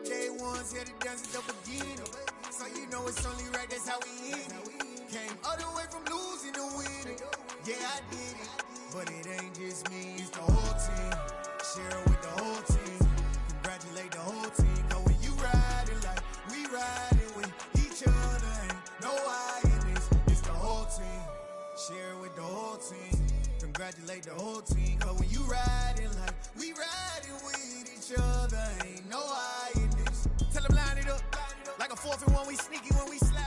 day ones, here to dance at the beginning. So you know it's only right, that's how we end it. Came all the way from losing to winning. Yeah, I did it, but it ain't just me, it's the whole team. Share it with the whole team. Congratulate the whole team. Cause when you riding like we riding with each other, ain't no I in this. It's the whole team. Share it with the whole team. Congratulate the whole team. Cause when you riding like we riding with each other, ain't no I in this. Tell them line it up like a 4th and 1. We sneaky when we slide.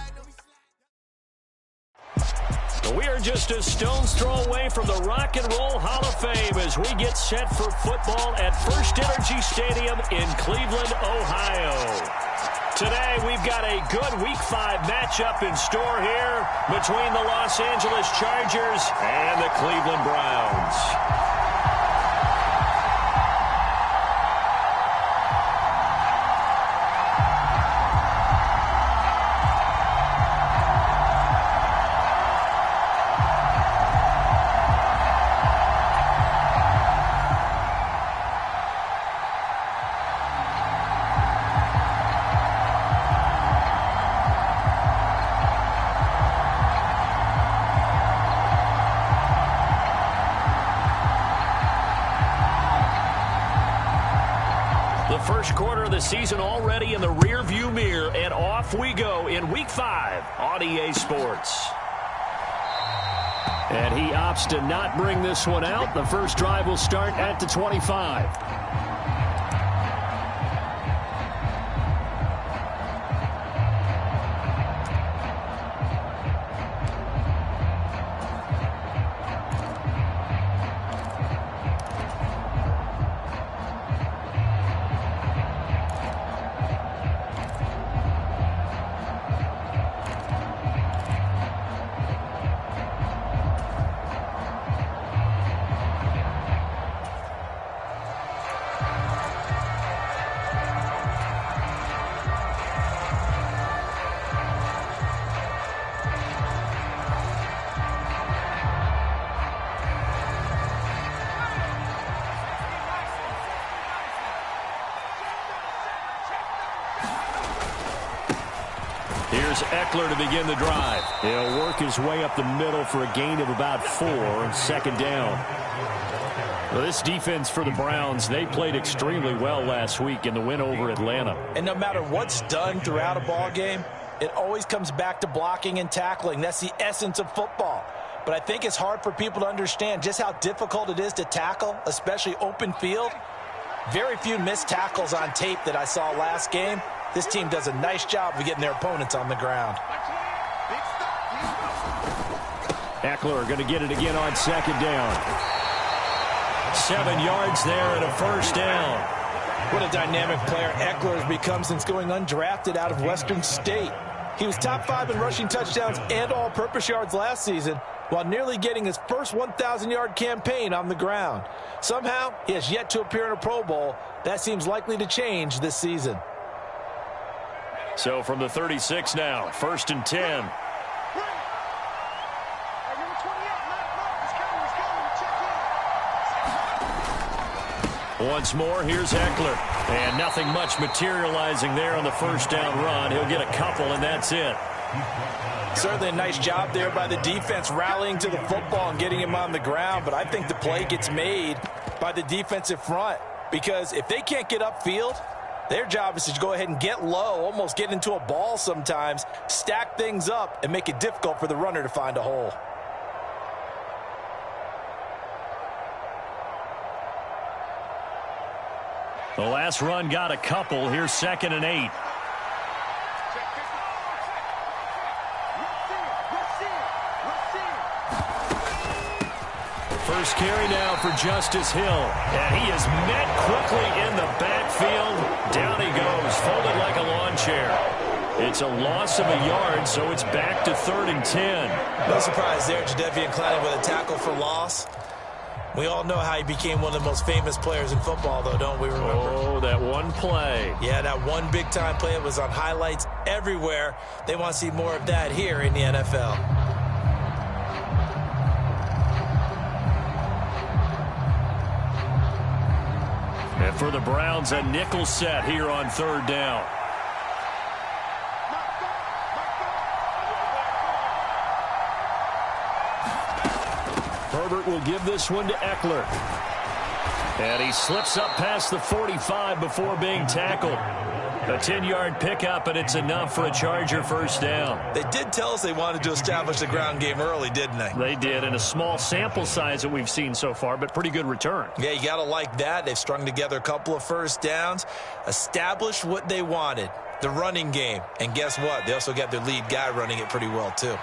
We are just a stone's throw away from the Rock and Roll Hall of Fame as we get set for football at First Energy Stadium in Cleveland, Ohio. Today, we've got a good Week 5 matchup in store here between the Los Angeles Chargers and the Cleveland Browns. First quarter of the season already in the rear-view mirror, and off we go in Week 5 on EA Sports. And he opts to not bring this one out. The first drive will start at the 25. Here's Eckler to begin the drive. He'll work his way up the middle for a gain of about 4 on second down. Well, this defense for the Browns, they played extremely well last week in the win over Atlanta. And no matter what's done throughout a ball game, it always comes back to blocking and tackling. That's the essence of football. But I think it's hard for people to understand just how difficult it is to tackle, especially open field. Very few missed tackles on tape that I saw last game. This team does a nice job of getting their opponents on the ground. Eckler going to get it again on second down. 7 yards there and a first down. What a dynamic player Eckler has become since going undrafted out of Western State. He was top 5 in rushing touchdowns and all-purpose yards last season, while nearly getting his first 1,000-yard campaign on the ground. Somehow, he has yet to appear in a Pro Bowl. That seems likely to change this season. So from the 36 now, 1st and 10. Once more, here's Eckler. And nothing much materializing there on the first down run. He'll get a couple, and that's it. Certainly a nice job there by the defense rallying to the football and getting him on the ground. But I think the play gets made by the defensive front. Because if they can't get upfield, their job is to go ahead and get low, almost get into a ball sometimes, stack things up, and make it difficult for the runner to find a hole. The last run got a couple. Here's 2nd and 8. First carry now for Justice Hill. And he is met quickly in the backfield. Down he goes, folded like a lawn chair. It's a loss of a yard, so it's back to 3rd and 10. No surprise there, Jadeveon Clowney with a tackle for loss. We all know how he became one of the most famous players in football, though, don't we remember? Oh, that one play. Yeah, that one big-time play. It was on highlights everywhere. They want to see more of that here in the NFL. At For the Browns, a nickel set here on third down. Herbert will give this one to Eckler. And he slips up past the 45 before being tackled. A 10-yard pickup, and it's enough for a Charger first down. They did tell us they wanted to establish the ground game early, didn't they? They did, in a small sample size that we've seen so far, but pretty good return. Yeah, you got to like that. They've strung together a couple of first downs, established what they wanted, the running game. And guess what? They also got their lead guy running it pretty well, too.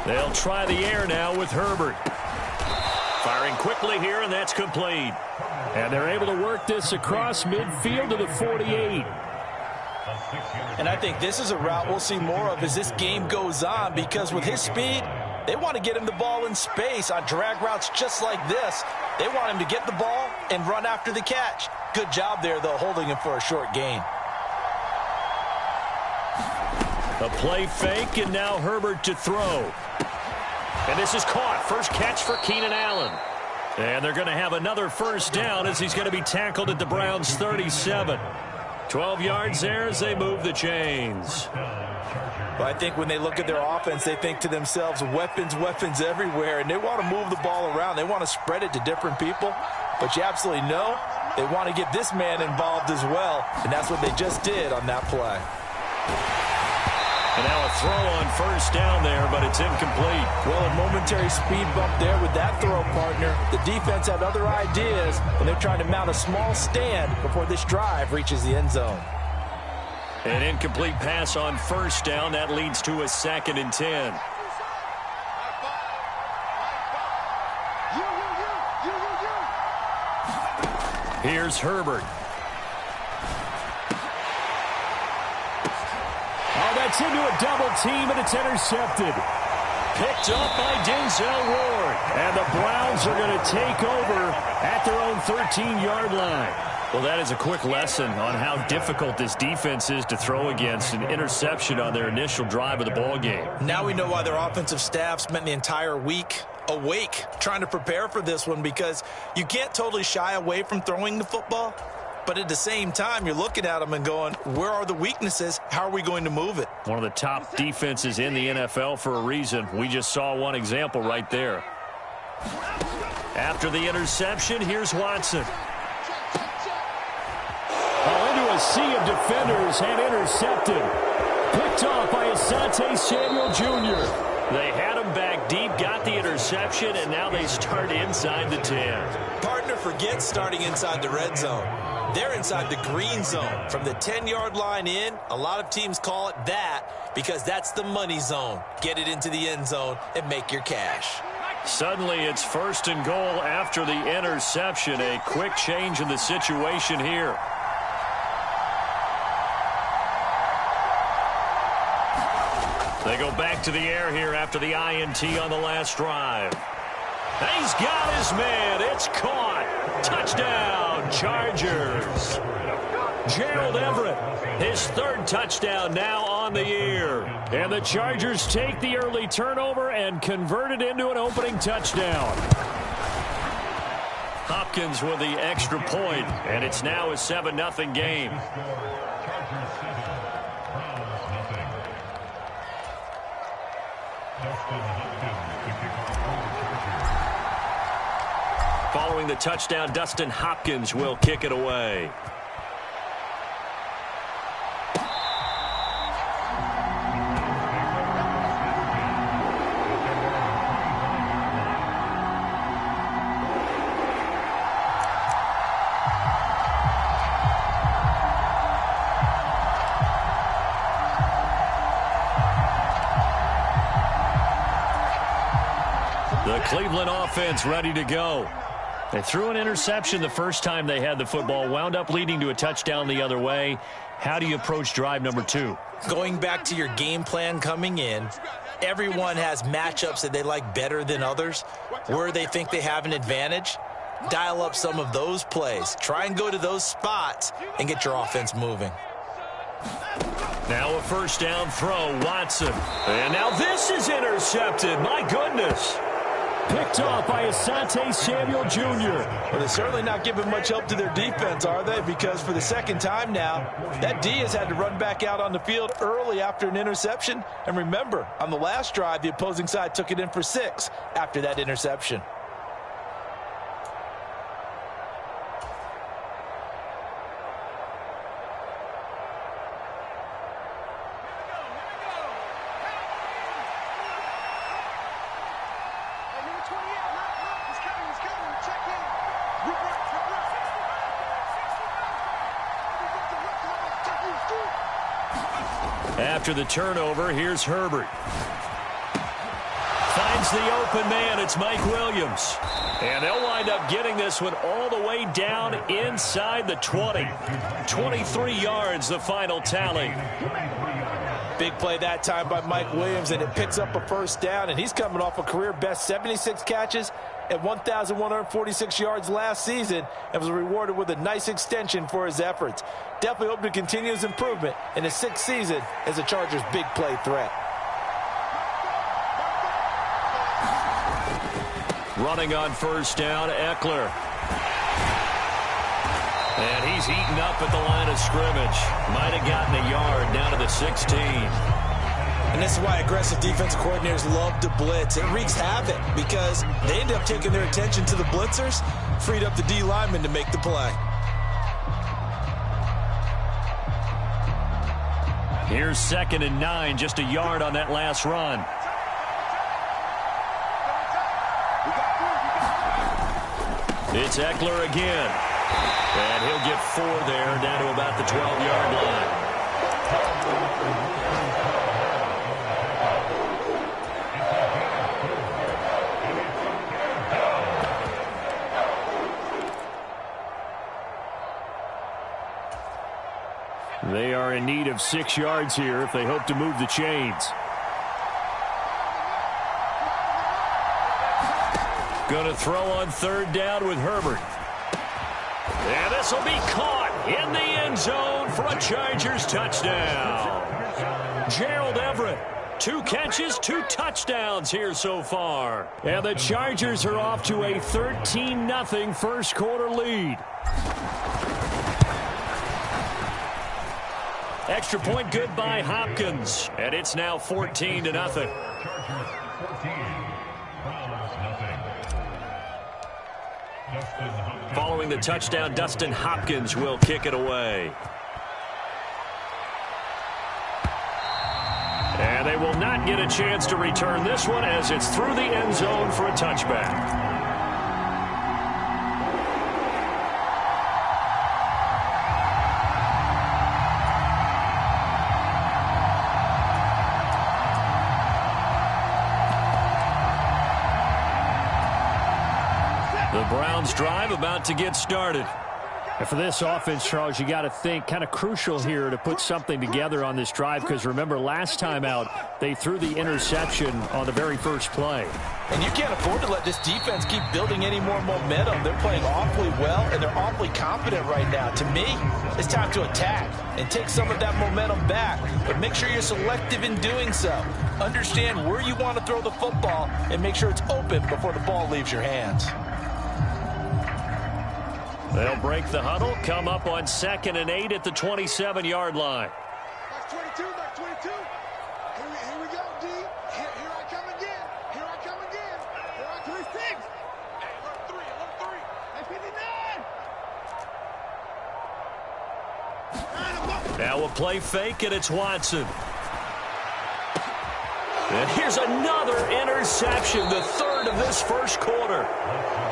They'll try the air now with Herbert. Firing quickly here, and that's complete. And they're able to work this across midfield to the 48. And I think this is a route we'll see more of as this game goes on, because with his speed, they want to get him the ball in space on drag routes just like this. They want him to get the ball and run after the catch. Good job there, though, holding him for a short gain. A play fake, and now Herbert to throw. And this is caught. First catch for Keenan Allen. And they're going to have another first down as he's going to be tackled at the Browns' 37. 12 yards there as they move the chains. Well, I think when they look at their offense, they think to themselves, weapons, weapons everywhere, and they want to move the ball around. They want to spread it to different people, but you absolutely know they want to get this man involved as well, and that's what they just did on that play. And now a throw on first down there, but it's incomplete. Well, a momentary speed bump there with that throw, partner. The defense had other ideas, and they're trying to mount a small stand before this drive reaches the end zone. An incomplete pass on first down. That leads to a 2nd and 10. Here's Herbert. Oh, that's into a double team, and it's intercepted. Picked up by Denzel Ward. And the Browns are going to take over at their own 13-yard line. Well, that is a quick lesson on how difficult this defense is to throw against. An interception on their initial drive of the ball game. Now we know why their offensive staff spent the entire week awake trying to prepare for this one, because you can't totally shy away from throwing the football. But at the same time, you're looking at them and going, where are the weaknesses? How are we going to move it? One of the top defenses in the NFL for a reason. We just saw one example right there. After the interception, here's Watson. Into a sea of defenders and intercepted. Picked off by Asante Samuel Jr. They had him back deep, got the interception, and now they start inside the 10. Partner, forget starting inside the red zone. They're inside the green zone. From the 10-yard line in, a lot of teams call it that because that's the money zone. Get it into the end zone and make your cash. Suddenly it's 1st and goal after the interception. A quick change in the situation here. They go back to the air here after the INT on the last drive. He's got his man. It's caught. Touchdown, Chargers. Gerald Everett, his 3rd touchdown now on the year. And the Chargers take the early turnover and convert it into an opening touchdown. Hopkins with the extra point, and it's now a 7-0 game. Following the touchdown, Dustin Hopkins will kick it away. The Cleveland offense ready to go. They threw an interception the first time they had the football, wound up leading to a touchdown the other way. How do you approach drive number 2? Going back to your game plan coming in, everyone has matchups that they like better than others. Where they think they have an advantage, dial up some of those plays. Try and go to those spots and get your offense moving. Now a first down throw, Watson. And now this is intercepted. My goodness. Picked off by Asante Samuel Jr. Well, they're certainly not giving much help to their defense, are they? Because for the second time now, that D has had to run back out on the field early after an interception. And remember, on the last drive, the opposing side took it in for 6 after that interception. After the turnover, here's Herbert. Finds the open man. It's Mike Williams. And they'll wind up getting this one all the way down inside the 20. 23 yards, the final tally. Big play that time by Mike Williams, and it picks up a first down, and he's coming off a career-best 76 catches at 1,146 yards last season and was rewarded with a nice extension for his efforts. Definitely hope to continue his improvement in his 6th season as a Chargers' big play threat. Running on first down, Eckler. And he's eaten up at the line of scrimmage. Might have gotten a yard down to the 16. And this is why aggressive defensive coordinators love to blitz. It wreaks havoc because they end up taking their attention to the blitzers, freed up the D lineman to make the play. Here's 2nd and 9, just a yard on that last run. It's Eckler again. And he'll get 4 there, down to about the 12-yard line. They are in need of 6 yards here if they hope to move the chains. Going to throw on 3rd down with Herbert. And this will be caught in the end zone for a Chargers touchdown. Gerald Everett, 2 catches, 2 touchdowns here so far. And the Chargers are off to a 13-0 first quarter lead. Extra point good by Hopkins. And it's now 14-0. Following the touchdown, Dustin Hopkins will kick it away. And they will not get a chance to return this one as it's through the end zone for a touchback. The Browns drive about to get started. And for this offense, Charles, you got to think kind of crucial here to put something together on this drive because remember last time out they threw the interception on the very first play. And you can't afford to let this defense keep building any more momentum. They're playing awfully well and they're awfully confident right now. To me, it's time to attack and take some of that momentum back. But make sure you're selective in doing so. Understand where you want to throw the football and make sure it's open before the ball leaves your hands. They'll break the huddle, come up on 2nd and 8 at the 27-yard line. Back 22, back 22. Here we go, D. Here I come again. Here I come again. Here I 26. Hey, alert 3, alert 3. Hey, 59. Now a play fake, and it's Watson. And here's another interception, the 3rd of this first quarter.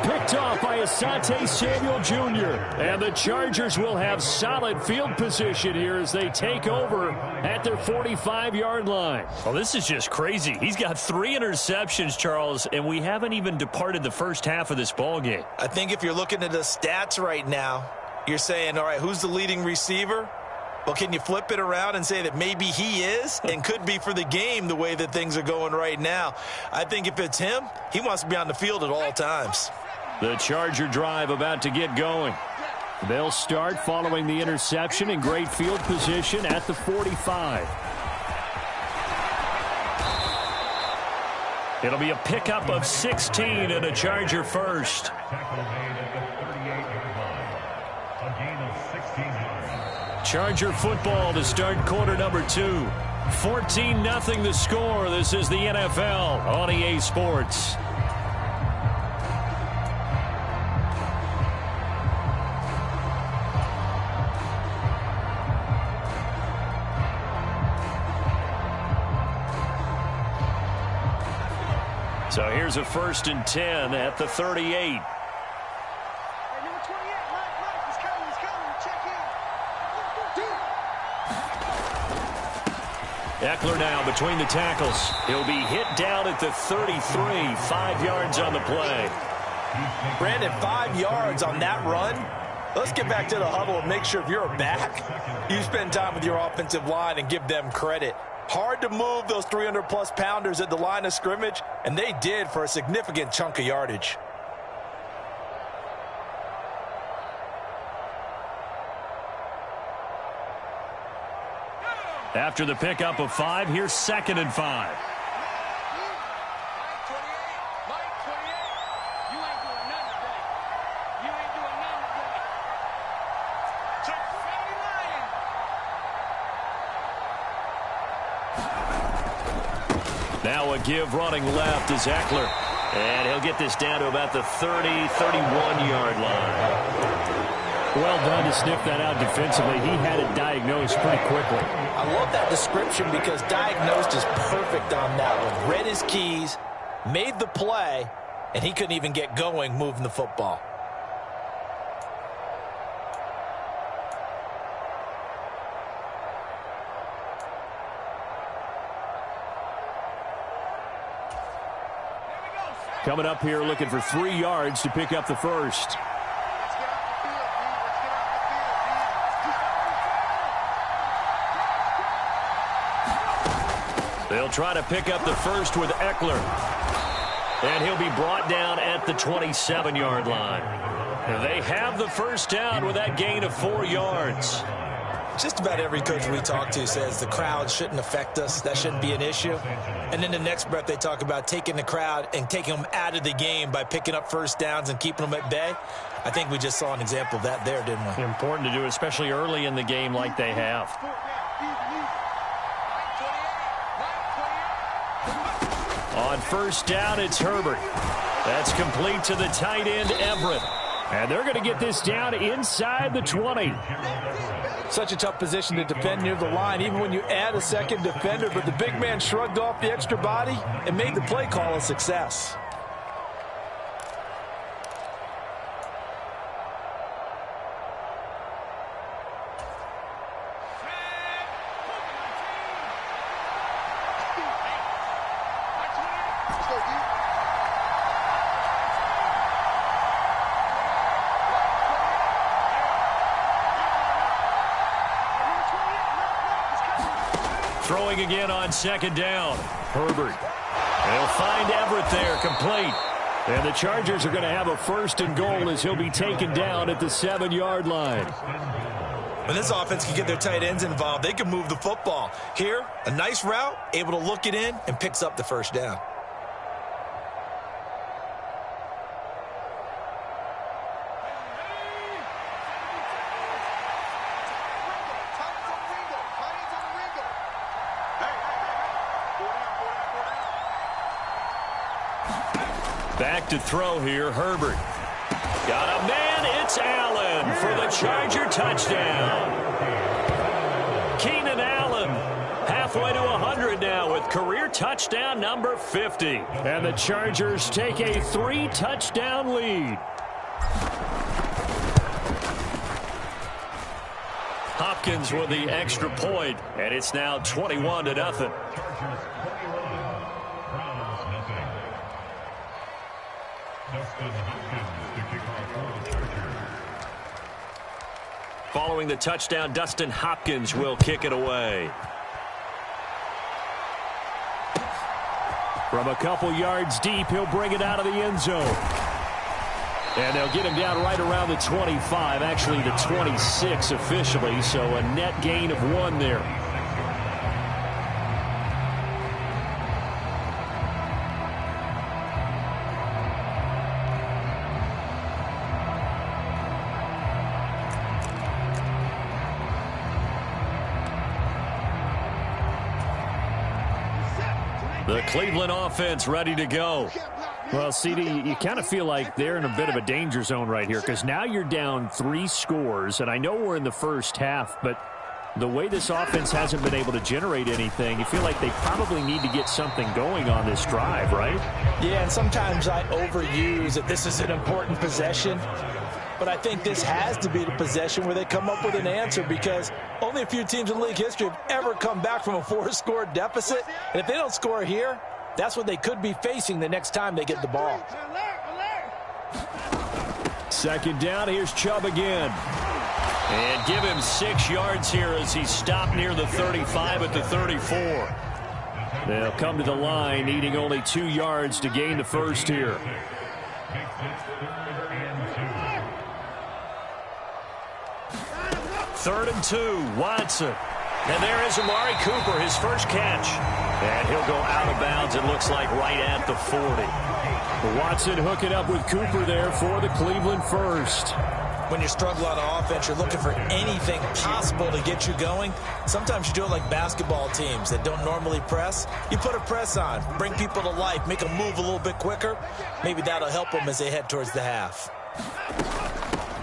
Picked off by Asante Samuel Jr. And the Chargers will have solid field position here as they take over at their 45-yard line. Well, this is just crazy. He's got 3 interceptions, Charles, and we haven't even departed the first half of this ball game. I think if you're looking at the stats right now, you're saying, all right, who's the leading receiver? Well, can you flip it around and say that maybe he is and could be for the game the way that things are going right now? I think if it's him, he wants to be on the field at all times. The Charger drive about to get going. They'll start following the interception in great field position at the 45. It'll be a pickup of 16 and a Charger first. Charger football to start quarter number 2. 14-0 the score. This is the NFL on EA Sports. So here's a 1st and 10 at the 38. Eckler now between the tackles. He'll be hit down at the 33. 5 yards on the play. Brandon, 5 yards on that run. Let's get back to the huddle and make sure if you're a back, you spend time with your offensive line and give them credit. Hard to move those 300-plus pounders at the line of scrimmage, and they did for a significant chunk of yardage. After the pickup of 5, here's 2nd and 5. Now a give running left is Eckler. And he'll get this down to about the 30-31-yard line. Well done to sniff that out defensively. He had it diagnosed pretty quickly. I love that description because diagnosed is perfect on that one. Read his keys, made the play, and he couldn't even get going moving the football. Coming up here looking for 3 yards to pick up the first. They'll try to pick up the first with Eckler. And he'll be brought down at the 27-yard line. They have the first down with that gain of 4 yards. Just about every coach we talk to says the crowd shouldn't affect us. That shouldn't be an issue. And then the next breath they talk about taking the crowd and taking them out of the game by picking up first downs and keeping them at bay. I think we just saw an example of that there, didn't we? Important to do, especially early in the game like they have. On first down, it's Herbert. That's complete to the tight end, Everett. And they're going to get this down inside the 20. Such a tough position to defend near the line, even when you add a second defender. But the big man shrugged off the extra body and made the play call a success. Throwing again on second down. Herbert. They'll find Everett there, complete. And the Chargers are going to have a 1st and goal as he'll be taken down at the 7-yard line. When this offense can get their tight ends involved, they can move the football. Here, a nice route, able to look it in, and picks up the first down. Back to throw here, Herbert. Got a man, it's Allen for the Charger touchdown. Keenan Allen halfway to 100 now with career touchdown number 50. And the Chargers take a 3-touchdown lead. Hopkins with the extra point, and it's now 21-0. Following the touchdown, Dustin Hopkins will kick it away. From a couple yards deep, he'll bring it out of the end zone. And they'll get him down right around the 25, actually the 26 officially, so a net gain of 1 there. The Cleveland offense ready to go. Well, CD, you kind of feel like they're in a bit of a danger zone right here because now you're down 3 scores, and I know we're in the first half, but the way this offense hasn't been able to generate anything, you feel like they probably need to get something going on this drive, right? Yeah, and sometimes I overuse that this is an important possession. But I think this has to be the possession where they come up with an answer because only a few teams in league history have ever come back from a 4-score deficit. And if they don't score here, that's what they could be facing the next time they get the ball. Second down, here's Chubb again. And give him 6 yards here as he's stopped near the 35 at the 34. They'll come to the line, needing only 2 yards to gain the first here. Third and 2, Watson. And there is Amari Cooper, his first catch. And he'll go out of bounds, it looks like, right at the 40. Watson hooking up with Cooper there for the Cleveland first. When you struggle on offense, you're looking for anything possible to get you going. Sometimes you do it like basketball teams that don't normally press. You put a press on, bring people to life, make them move a little bit quicker. Maybe that'll help them as they head towards the half.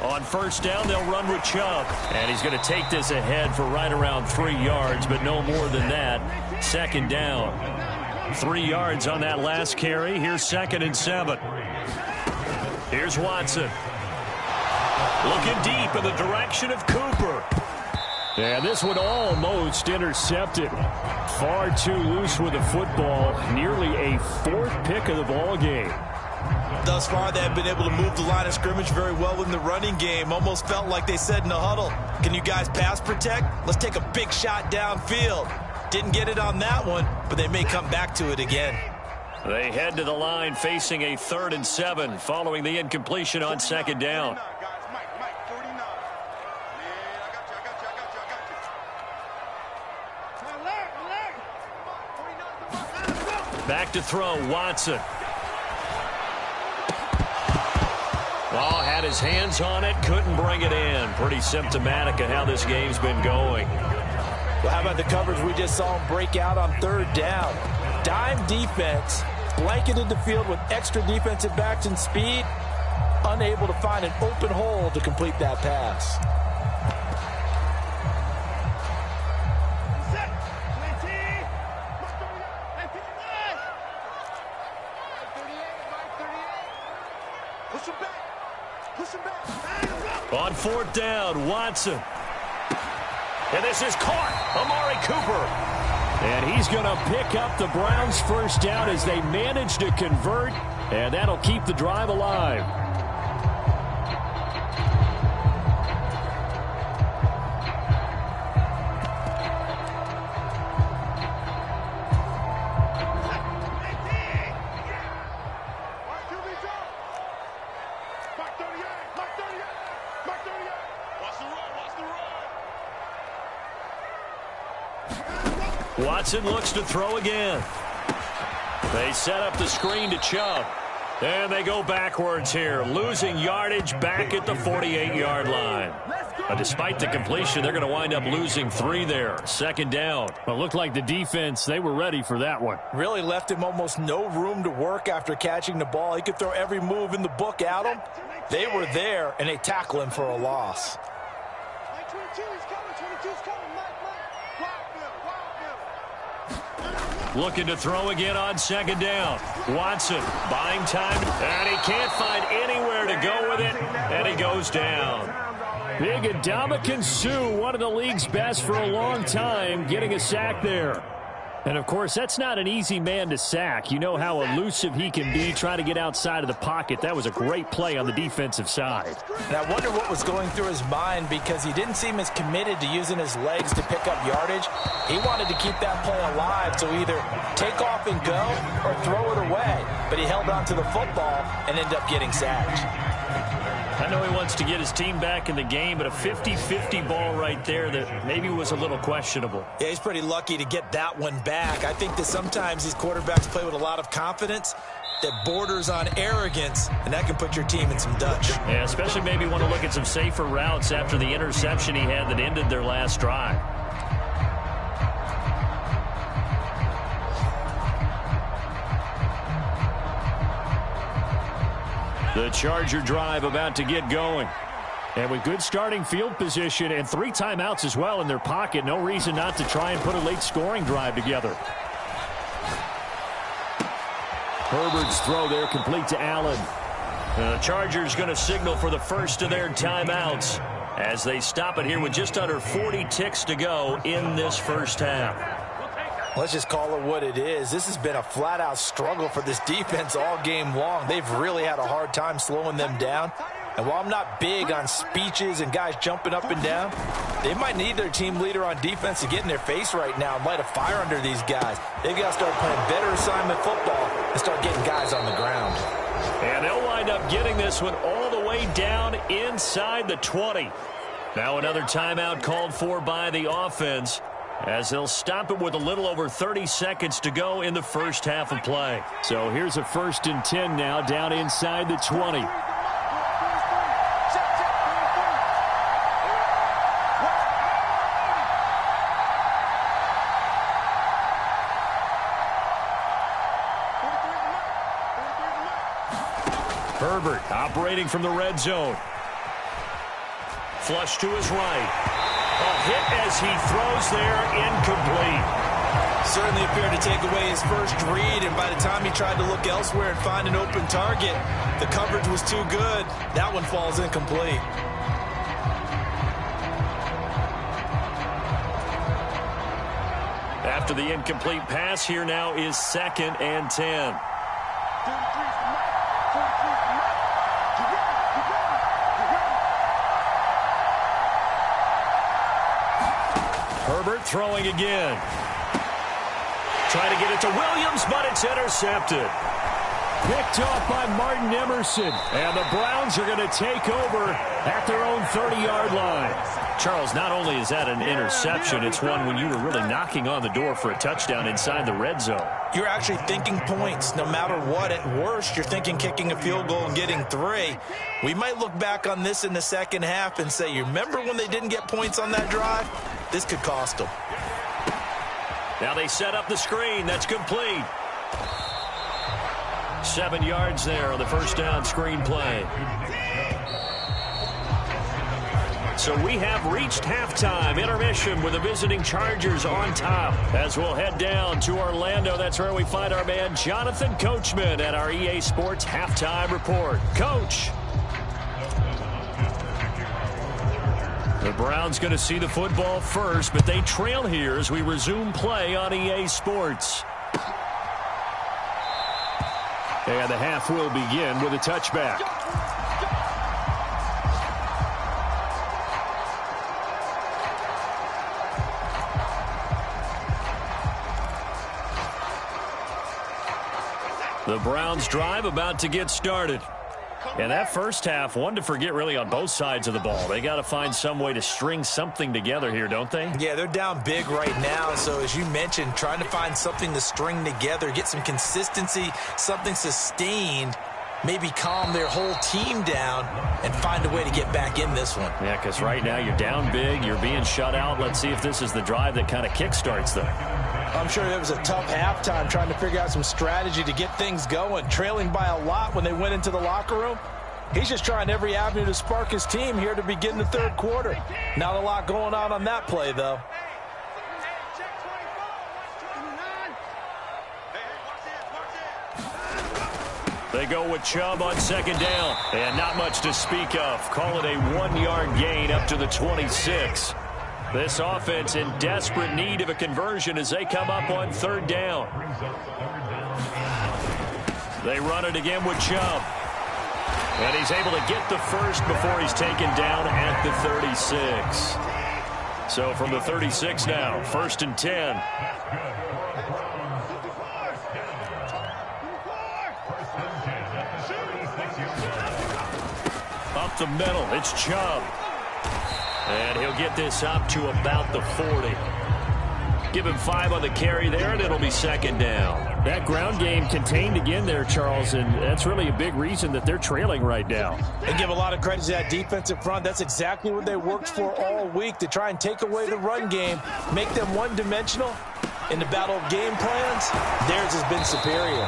On first down, they'll run with Chubb. And he's going to take this ahead for right around 3 yards, but no more than that. Second down. 3 yards on that last carry. Here's 2nd and 7. Here's Watson. Looking deep in the direction of Cooper. And this one almost intercepted. Far too loose with the football. Nearly a 4th pick of the ball game. Thus far, they have been able to move the line of scrimmage very well in the running game. Almost felt like they said in the huddle, can you guys pass protect? Let's take a big shot downfield. Didn't get it on that one, but they may come back to it again. They head to the line facing a 3rd and 7 following the incompletion on 2nd down. Back to throw, Watson. Oh, had his hands on it, couldn't bring it in. Pretty symptomatic of how this game's been going. Well, how about the coverage we just saw him break out on 3rd down? Dime defense, blanketed the field with extra defensive backs and speed, unable to find an open hole to complete that pass. On 4th down, Watson. And this is caught. Amari Cooper. And he's going to pick up the Browns' first down as they manage to convert. And that'll keep the drive alive. Watson looks to throw again. They set up the screen to Chubb. And they go backwards here, losing yardage back at the 48-yard line. But despite the completion, they're going to wind up losing 3 there. 2nd down. Well, it looked like the defense, they were ready for that one. Really left him almost no room to work after catching the ball. He could throw every move in the book at him. They were there, and they tackle him for a loss. Looking to throw again on 2nd down. Watson buying time, and he can't find anywhere to go with it, and he goes down. Big Ndamukong Suh, one of the league's best for a long time, getting a sack there. And, of course, that's not an easy man to sack. You know how elusive he can be trying to get outside of the pocket. That was a great play on the defensive side. And I wonder what was going through his mind, because he didn't seem as committed to using his legs to pick up yardage. He wanted to keep that play alive, so either take off and go or throw it away. But he held on to the football and ended up getting sacked. I know he wants to get his team back in the game, but a 50-50 ball right there that maybe was a little questionable. Yeah, he's pretty lucky to get that one back. I think that sometimes these quarterbacks play with a lot of confidence that borders on arrogance, and that can put your team in some Dutch. Yeah, especially maybe want to look at some safer routes after the interception he had that ended their last drive. The Charger drive about to get going. And with good starting field position and 3 timeouts as well in their pocket, no reason not to try and put a late scoring drive together. Herbert's throw there complete to Allen. The Chargers going to signal for the first of their timeouts as they stop it here with just under 40 ticks to go in this first half. Let's just call it what it is. This has been a flat-out struggle for this defense all game long. They've really had a hard time slowing them down. And while I'm not big on speeches and guys jumping up and down, they might need their team leader on defense to get in their face right now and light a fire under these guys. They've got to start playing better assignment football and start getting guys on the ground. And they'll wind up getting this one all the way down inside the 20. Now another timeout called for by the offense, as they'll stop it with a little over 30 seconds to go in the first half of play. So here's a 1st and 10 now down inside the 20. Herbert operating from the red zone. Flush to his right. A hit as he throws there, incomplete. Certainly appeared to take away his first read, and by the time he tried to look elsewhere and find an open target, the coverage was too good. That one falls incomplete. After the incomplete pass, here now is 2nd and 10. Herbert throwing again. Trying to get it to Williams, but it's intercepted. Picked off by Martin Emerson. And the Browns are going to take over at their own 30-yard line. Charles, not only is that an interception, it's one when you were really knocking on the door for a touchdown inside the red zone. You're actually thinking points no matter what. At worst, you're thinking kicking a field goal and getting 3. We might look back on this in the second half and say, you remember when they didn't get points on that drive? This could cost them. Now they set up the screen. That's complete. 7 yards there on the first down screen play. So we have reached halftime intermission with the visiting Chargers on top. As we'll head down to Orlando, that's where we find our man Jonathan Coachman at our EA Sports Halftime Report. Coach. The Browns going to see the football first, but they trail here as we resume play on EA Sports. And the half will begin with a touchback. The Browns drive about to get started. And that first half, one to forget really on both sides of the ball. They got to find some way to string something together here, don't they? Yeah, they're down big right now. So as you mentioned, trying to find something to string together, get some consistency, something sustained, maybe calm their whole team down and find a way to get back in this one. Yeah, because right now you're down big, you're being shut out. Let's see if this is the drive that kind of kickstarts them. I'm sure it was a tough halftime trying to figure out some strategy to get things going. Trailing by a lot when they went into the locker room. He's just trying every avenue to spark his team here to begin the third quarter. Not a lot going on that play, though. They go with Chubb on second down. And not much to speak of. Call it a 1-yard gain up to the 26. This offense in desperate need of a conversion as they come up on 3rd down. They run it again with Chubb. And he's able to get the first before he's taken down at the 36. So from the 36 now, 1st and 10. Up the middle, it's Chubb. And he'll get this up to about the 40. Give him 5 on the carry there, and it'll be 2nd down. That ground game contained again there, Charles, and that's really a big reason that they're trailing right now. They give a lot of credit to that defensive front. That's exactly what they worked for all week, to try and take away the run game, make them one-dimensional. In the battle of game plans, theirs has been superior.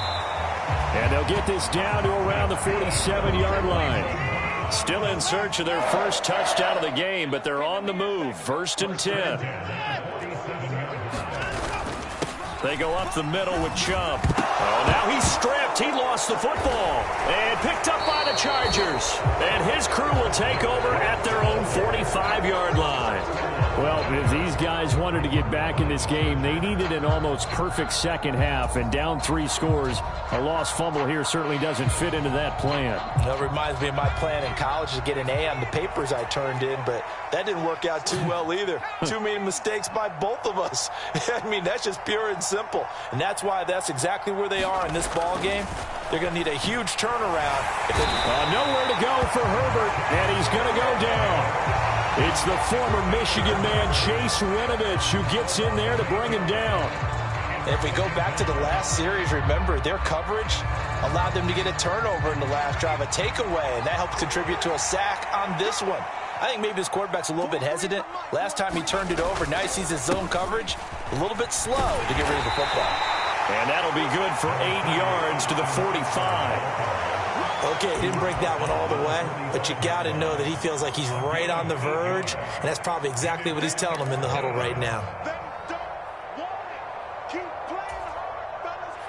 And they'll get this down to around the 47-yard line. Still in search of their first touchdown of the game, but they're on the move. 1st and 10. They go up the middle with Chubb. Oh, now he's stripped. He lost the football. And picked up by the Chargers. And his crew will take over at their own 45-yard line. Well, if these guys wanted to get back in this game, they needed an almost perfect second half. And down 3 scores, a lost fumble here certainly doesn't fit into that plan. That reminds me of my plan in college to get an A on the papers I turned in, but that didn't work out too well either. Too many mistakes by both of us. I mean, that's just pure and simple. And that's why that's exactly where they are in this ball game. They're going to need a huge turnaround. Nowhere to go for Herbert, and he's going to go down. It's the former Michigan man, Chase Winovich, who gets in there to bring him down. And if we go back to the last series, remember, their coverage allowed them to get a turnover in the last drive, a takeaway, and that helped contribute to a sack on this one. I think maybe this quarterback's a little bit hesitant. Last time he turned it over, now he sees his zone coverage a little bit slow to get rid of the football. And that'll be good for 8 yards to the 45. Okay, he didn't break that one all the way, but you got to know that he feels like he's right on the verge, and that's probably exactly what he's telling them in the huddle right now.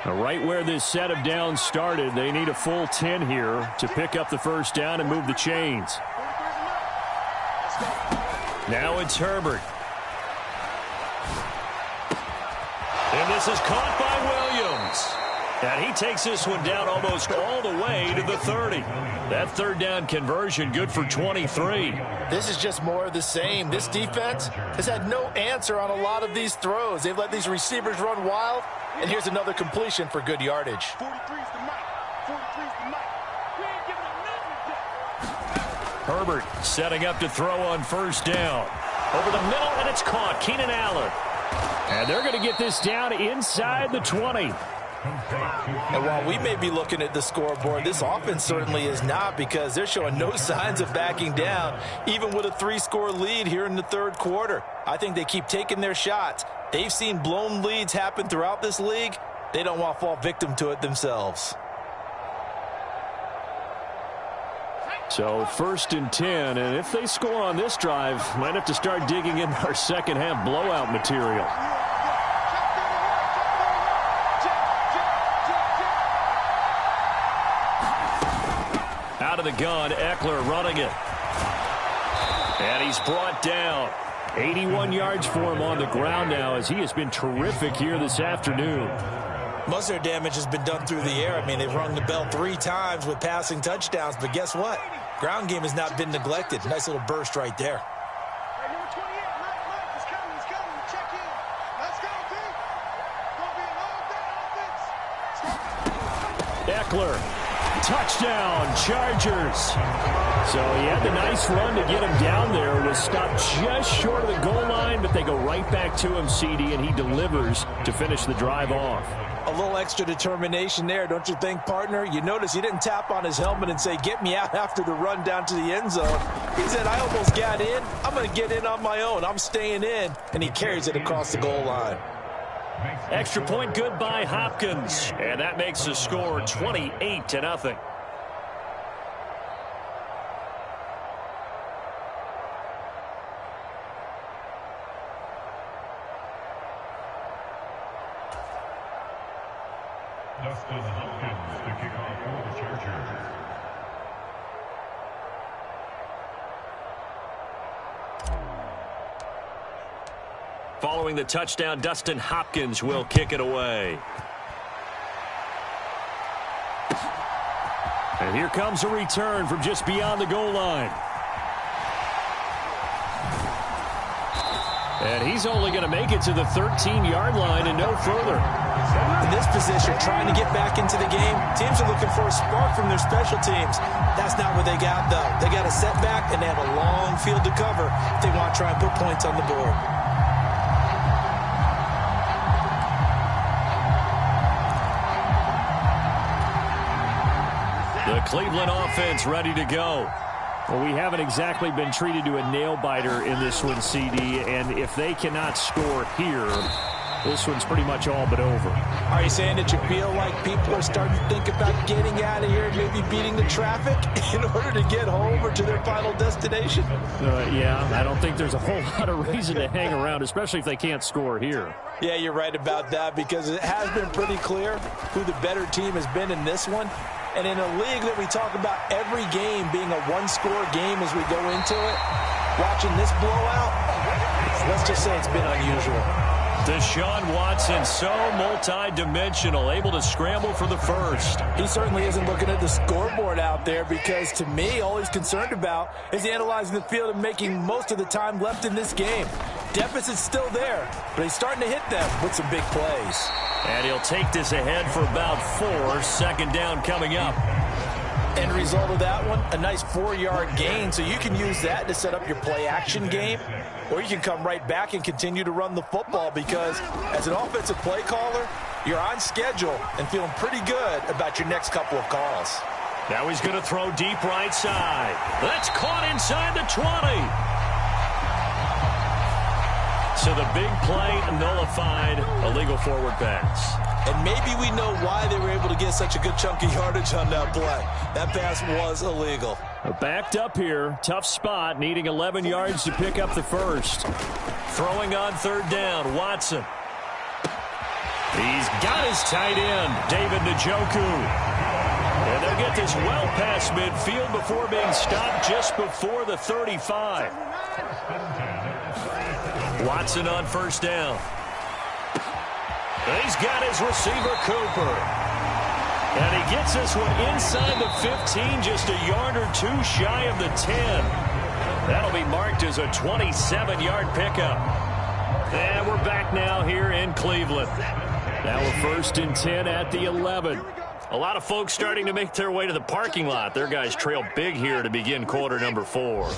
Right where this set of downs started, they need a full 10 here to pick up the first down and move the chains. Now it's Herbert. And this is caught by Williams. And he takes this one down almost all the way to the 30. That 3rd down conversion good for 23. This is just more of the same. This defense has had no answer on a lot of these throws. They've let these receivers run wild. And here's another completion for good yardage. 43's the mic. 43's the mic. We ain't giving him nothing. Herbert setting up to throw on 1st down. Over the middle, and it's caught. Keenan Allen. And they're going to get this down inside the 20. And while we may be looking at the scoreboard, this offense certainly is not, because they're showing no signs of backing down, even with a 3-score lead here in the 3rd quarter. I think they keep taking their shots. They've seen blown leads happen throughout this league. They don't want to fall victim to it themselves. So 1st and 10, and if they score on this drive, might have to start digging in our second half blowout material. Out of the gun, Eckler running it. And he's brought down. 81 yards for him on the ground now, as he has been terrific here this afternoon. Most of their damage has been done through the air. I mean, they've rung the bell 3 times with passing touchdowns, but guess what? Ground game has not been neglected. Nice little burst right there. Hey, number 28, Mike, he's coming, check in. Let's go, D. Gonna be a long day on this. Eckler, touchdown, Chargers. So he had the nice run to get him down there. Was stopped just short of the goal line, but they go right back to him, CD, and he delivers to finish the drive off. A little extra determination there, don't you think, partner? You notice he didn't tap on his helmet and say, get me out after the run down to the end zone. He said, I almost got in. I'm going to get in on my own. I'm staying in. And he carries it across the goal line. Extra point good by Hopkins. And that makes the score 28-0. Dustin Hopkins to kick off for the Chargers. throwing the touchdown. Dustin Hopkins will kick it away. And here comes a return from just beyond the goal line. And he's only going to make it to the 13-yard line and no further. In this position, trying to get back into the game, teams are looking for a spark from their special teams. That's not what they got, though. They got a setback, and they have a long field to cover if they want to try and put points on the board. The Cleveland offense ready to go. Well, we haven't exactly been treated to a nail-biter in this one, CD, and if they cannot score here, this one's pretty much all but over. Are you saying that you feel like people are starting to think about getting out of here and maybe beating the traffic in order to get home or to their final destination? Yeah, I don't think there's a whole lot of reason to hang around, especially if they can't score here. Yeah, you're right about that because it has been pretty clear who the better team has been in this one. And in a league that we talk about every game being a one-score game as we go into it, watching this blowout, let's just say it's been unusual. Deshaun Watson, so multi-dimensional, able to scramble for the first. He certainly isn't looking at the scoreboard out there because, to me, all he's concerned about is analyzing the field and making most of the time left in this game. Deficit's still there, but he's starting to hit them with some big plays. And he'll take this ahead for about 4. Second down coming up. End result of that one, a nice 4-yard gain, so you can use that to set up your play-action game, or you can come right back and continue to run the football because as an offensive play caller, you're on schedule and feeling pretty good about your next couple of calls. Now he's going to throw deep right side. That's caught inside the 20. So the big play nullified, a legal forward pass. And maybe we know why they were able to get such a good chunk of yardage on that play. That pass was illegal. Backed up here, tough spot, needing 11 yards to pick up the first. Throwing on third down, Watson. He's got his tight end, David Njoku. And they'll get this well past midfield before being stopped just before the 35. Watson on first down. He's got his receiver, Cooper. And he gets this one inside the 15, just a yard or two shy of the 10. That'll be marked as a 27-yard pickup. And we're back now here in Cleveland. Now we're first and 10 at the 11. A lot of folks starting to make their way to the parking lot. Their guys trail big here to begin quarter number 4.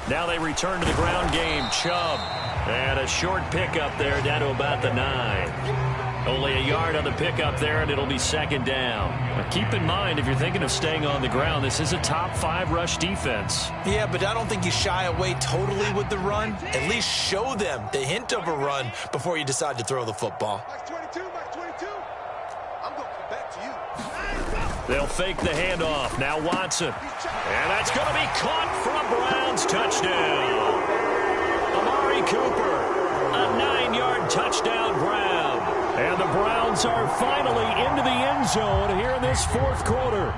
Now they return to the ground game. Chubb. And a short pickup there down to about the 9. Only a yard on the pickup there, and it'll be second down. But keep in mind, if you're thinking of staying on the ground, this is a top 5 rush defense. Yeah, but I don't think you shy away totally with the run. At least show them the hint of a run before you decide to throw the football. Max 22, Max 22. I'm going to come back to you. They'll fake the handoff. Now Watson. And that's going to be caught for a Browns touchdown. Amari Cooper, a 9-yard touchdown Brown. And the Browns are finally into the end zone here in this fourth quarter.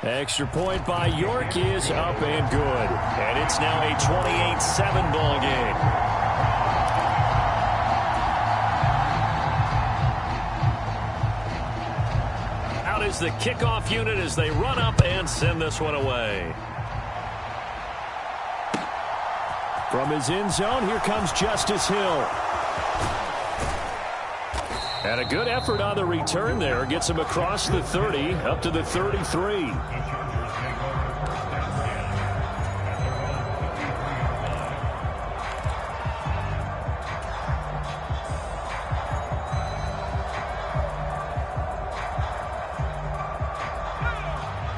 Extra point by York is up and good. And it's now a 28-7 ball game. Is the kickoff unit as they run up and send this one away. From his end zone, here comes Justice Hill. And a good effort on the return there. Gets him across the 30, up to the 33.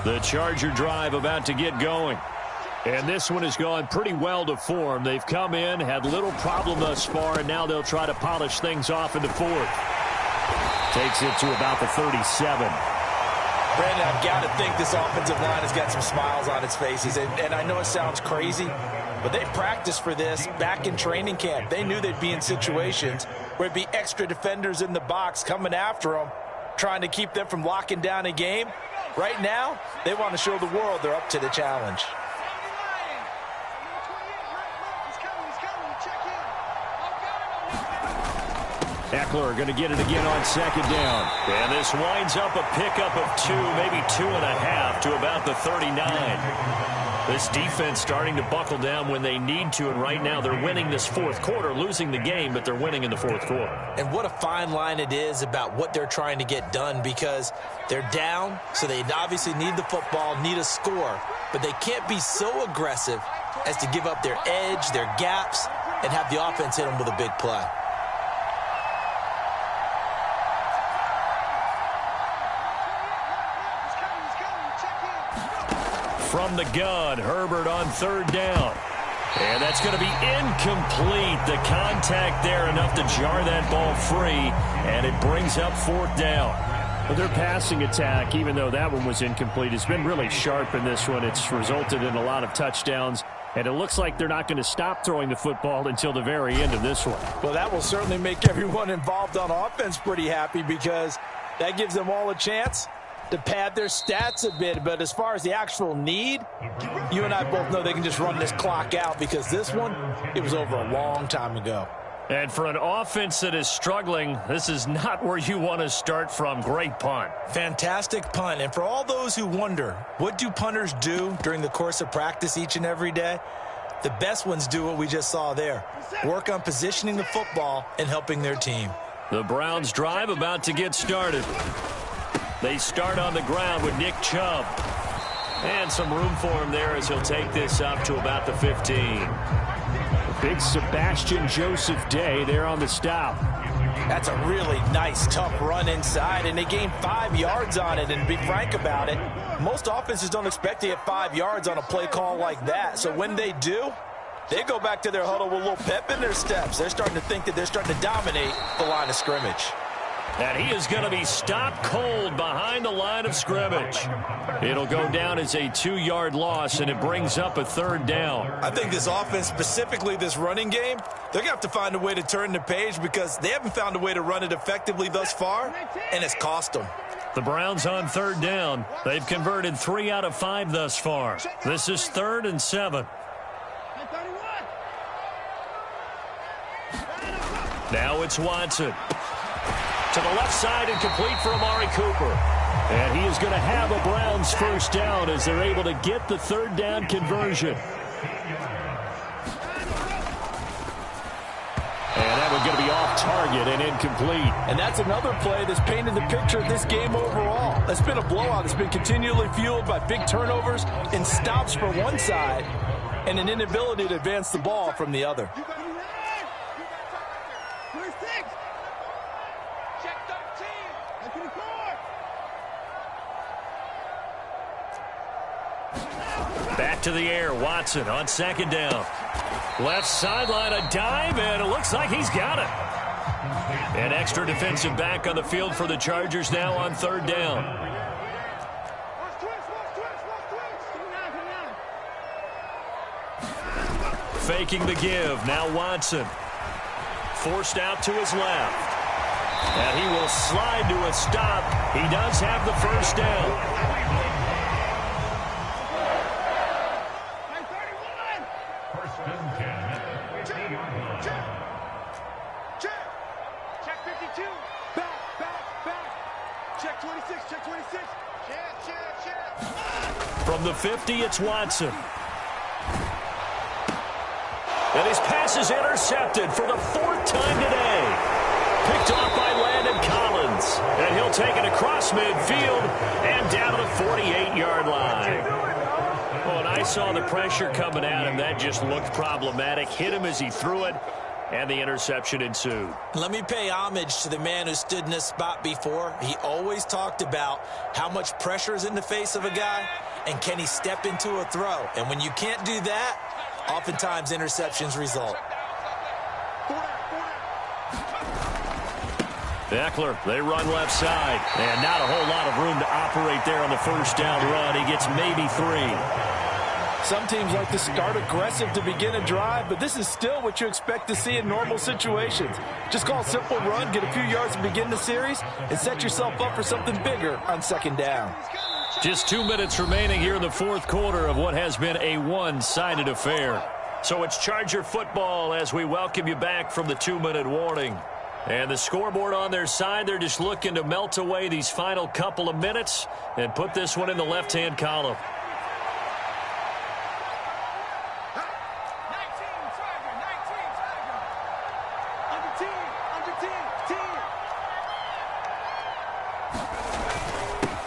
The Charger drive about to get going. And this one has gone pretty well to form. They've come in, had little problem thus far, and now they'll try to polish things off in the fourth. Takes it to about the 37. Brandon, I've got to think this offensive line has got some smiles on its faces. And I know it sounds crazy, but they practiced for this back in training camp. They knew they'd be in situations where it'd be extra defenders in the box coming after them, trying to keep them from locking down a game. Right now, they want to show the world they're up to the challenge. Eckler going to get it again on second down. And this winds up a pickup of 2, maybe 2.5 to about the 39. This defense starting to buckle down when they need to, and right now they're winning this fourth quarter, losing the game, but they're winning in the fourth quarter. And what a fine line it is about what they're trying to get done, because they're down, so they obviously need the football, need a score, but they can't be so aggressive as to give up their edge, their gaps, and have the offense hit them with a big play. From the gun, Herbert on third down. And that's going to be incomplete. The contact there enough to jar that ball free, and it brings up fourth down. Well, their passing attack, even though that one was incomplete, has been really sharp in this one. It's resulted in a lot of touchdowns, and it looks like they're not going to stop throwing the football until the very end of this one. Well, that will certainly make everyone involved on offense pretty happy, because that gives them all a chance to pad their stats a bit. But as far as the actual need, you and I both know they can just run this clock out, because this one, it was over a long time ago. And for an offense that is struggling, this is not where you want to start from. Great punt. Fantastic punt. And for all those who wonder, what do punters do during the course of practice each and every day? The best ones do what we just saw there. Work on positioning the football and helping their team. The Browns drive about to get started. They start on the ground with Nick Chubb. And some room for him there as he'll take this up to about the 15. Big Sebastian Joseph Day there on the stop. That's a really nice, tough run inside, and they gained 5 yards on it. And to be frank about it, most offenses don't expect to get 5 yards on a play call like that. So when they do, they go back to their huddle with a little pep in their steps. They're starting to think that they're starting to dominate the line of scrimmage. And he is going to be stopped cold behind the line of scrimmage. It'll go down as a 2-yard loss, and it brings up a third down. I think this offense, specifically this running game, they're going to have to find a way to turn the page, because they haven't found a way to run it effectively thus far, and it's cost them. The Browns on third down. They've converted 3 out of 5 thus far. This is 3rd and 7. Now it's Watson. To the left side and complete for Amari Cooper. And he is going to have a Browns first down as they're able to get the third down conversion. And that one's going to be off target and incomplete. And that's another play that's painted the picture of this game overall. It's been a blowout. It's been continually fueled by big turnovers and stops for one side and an inability to advance the ball from the other. Back to the air, Watson on second down. Left sideline, a dive, and it looks like he's got it. An extra defensive back on the field for the Chargers now on third down. Faking the give, now Watson. Forced out to his left. And he will slide to a stop. He does have the first down. From the 50, it's Watson. And his pass is intercepted for the 4th time today. Picked off by Landon Collins. And he'll take it across midfield and down to the 48-yard line. Oh, and I saw the pressure coming at him. That just looked problematic. Hit him as he threw it, and the interception ensued. Let me pay homage to the man who stood in this spot before. He always talked about how much pressure is in the face of a guy, and can he step into a throw. And when you can't do that, oftentimes interceptions result. Eckler, they run left side, and not a whole lot of room to operate there on the first down run. He gets maybe 3. Some teams like to start aggressive to begin a drive, but this is still what you expect to see in normal situations. Just call a simple run, get a few yards to begin the series, and set yourself up for something bigger on second down. Just 2 minutes remaining here in the fourth quarter of what has been a one-sided affair. So it's Charger football as we welcome you back from the 2-minute warning. And the scoreboard on their side, they're just looking to melt away these final couple of minutes and put this one in the left-hand column.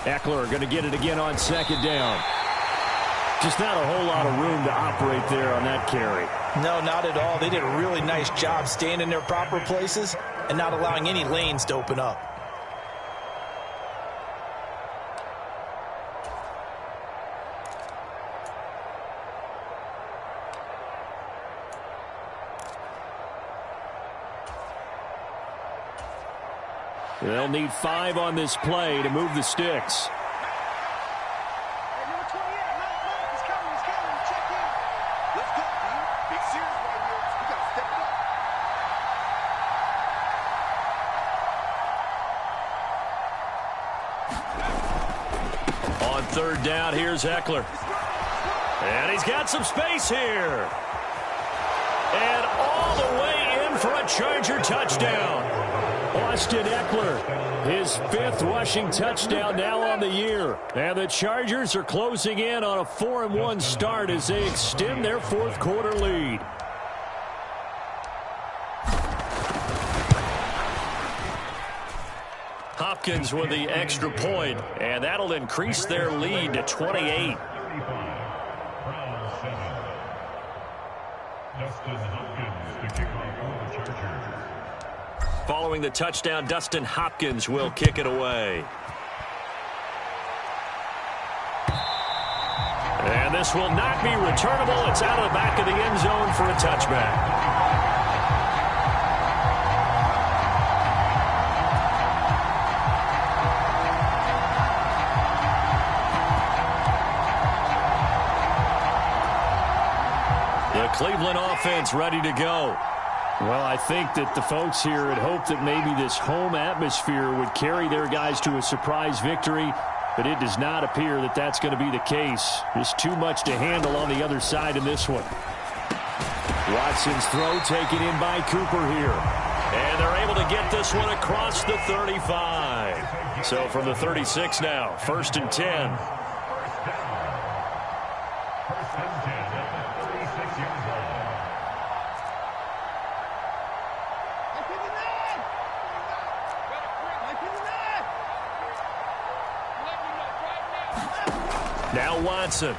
Eckler going to get it again on second down. Just not a whole lot of room to operate there on that carry. No, not at all. They did a really nice job staying in their proper places and not allowing any lanes to open up. They'll need 5 on this play to move the sticks. On third down, here's Eckler. And he's got some space here. And all the way in for a Charger touchdown. Austin Eckler, his 5th rushing touchdown now on the year. And the Chargers are closing in on a 4-1 start as they extend their fourth quarter lead. Hopkins with the extra point, and that'll increase their lead to 28. Following the touchdown, Dustin Hopkins will kick it away. And this will not be returnable. It's out of the back of the end zone for a touchback. The Cleveland offense ready to go. Well, I think that the folks here had hoped that maybe this home atmosphere would carry their guys to a surprise victory, but it does not appear that that's going to be the case. There's too much to handle on the other side in this one. Watson's throw taken in by Cooper here. And they're able to get this one across the 35. So from the 36 now, 1st and 10. Now Watson.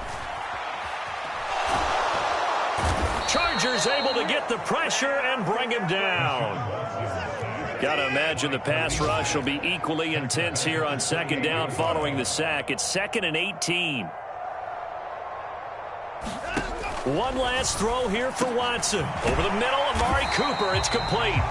Chargers able to get the pressure and bring him down. Got to imagine the pass rush will be equally intense here on second down following the sack. It's 2nd and 18. One last throw here for Watson. Over the middle, Amari Cooper. It's complete.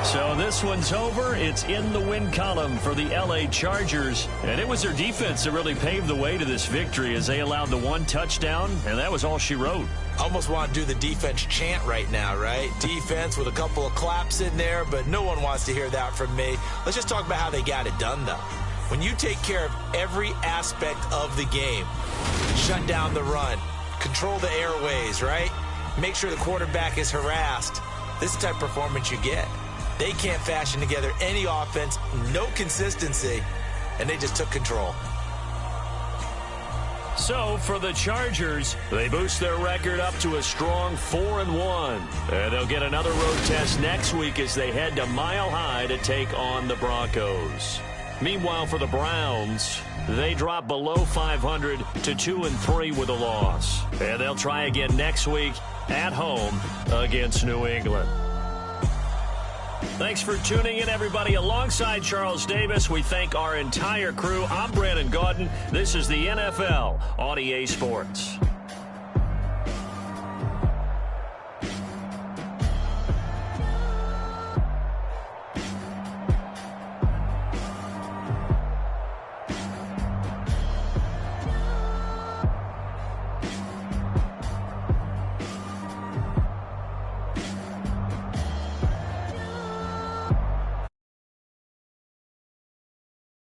So this one's over. It's in the win column for the L.A. Chargers. And it was their defense that really paved the way to this victory as they allowed the 1 touchdown, and that was all she wrote. Almost want to do the defense chant right now, right? Defense with a couple of claps in there, but no one wants to hear that from me. Let's just talk about how they got it done, though. When you take care of every aspect of the game, shut down the run, control the airways, right? Make sure the quarterback is harassed. This is the type of performance you get. They can't fashion together any offense, no consistency, and they just took control. So for the Chargers, they boost their record up to a strong 4-1. And they'll get another road test next week as they head to Mile High to take on the Broncos. Meanwhile, for the Browns, they drop below 500 to 2-3 with a loss. And they'll try again next week at home against New England. Thanks for tuning in, everybody. Alongside Charles Davis, we thank our entire crew. I'm Brandon Gaudin. This is the NFL on EA Sports.